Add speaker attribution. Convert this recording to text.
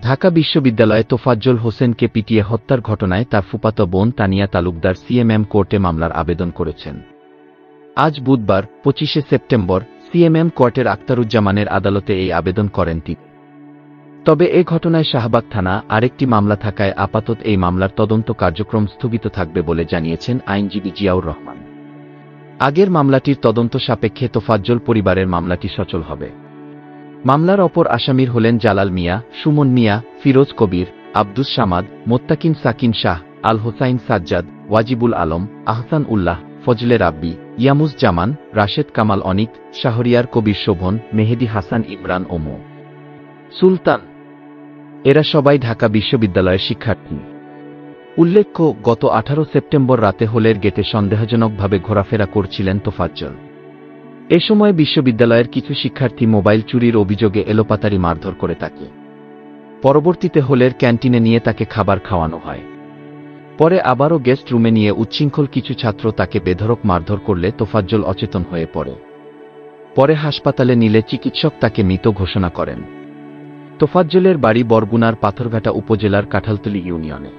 Speaker 1: ঢাকা বিশ্ববিদ্যালয়ে তোফাজ্জল হোসেনকে পিটিয়ে হত্যার ঘটনায় তার ফুফাতো বোন তানিয়া তালুকদার সিএমএম কোর্টে মামলার আবেদন করেছেন। আজ বুধবার 25শে সেপ্টেম্বর সিএমএম কোর্টের আক্তারুজ্জামানের আদালতে এই আবেদন করেন তিনি। তবে এ ঘটনায় শাহবাগ থানা আরেকটি মামলা থাকায় আপাতত এই মামলার তদন্ত কার্যক্রম স্থগিত থাকবে বলে জানিয়েছেন আইনজীবী জিয়াউর রহমান। আগের মামলাটির তদন্ত সাপেক্ষে তোফাজ্জল পরিবারের মামলাটি সচল হবে। মামলার অপর আসামির হলেন জালাল মিয়া, সুমন মিয়া, ফিরোজ কবির, আব্দুস সামাদ, মোত্তাকিন সাকিন শাহ, আল হোসাইন সাজ্জাদ, ওয়াজিবুল আলম, আহসান উল্লাহ, ফজলে রাব্বি, ইয়ামুজ জামান, রাশেদ কামাল অনিক, শাহরিয়ার কবির শোভন, মেহেদী হাসান ইমরান ও মো. সুলতান। এরা সবাই ঢাকা বিশ্ববিদ্যালয়ের শিক্ষার্থী। উল্লেখ্য, গত 18 সেপ্টেম্বর রাতে হলের গেটে সন্দেহজনকভাবে ঘোরাফেরা করছিলেন তোফাজ্জল। এ সময় বিশ্ববিদ্যালয়ের কিছু শিক্ষার্থী মোবাইল চুরির অভিযোগে এলোপাতাড়ি মারধর করে তাকে। পরবর্তীতে হলের ক্যান্টিনে নিয়ে তাকে খাবার খাওয়ানো হয়। পরে আবারও গেস্ট রুমে নিয়ে উচ্ছৃঙ্খল কিছু ছাত্র তাকে বেধড়ক মারধর করলে তোফাজ্জল অচেতন হয়ে পড়ে। পরে হাসপাতালে নিলে চিকিৎসক তাকে মৃত ঘোষণা করেন। তোফাজ্জলের বাড়ি বরগুনার পাথরঘাটা উপজেলার কাঁঠালতলী ইউনিয়নে।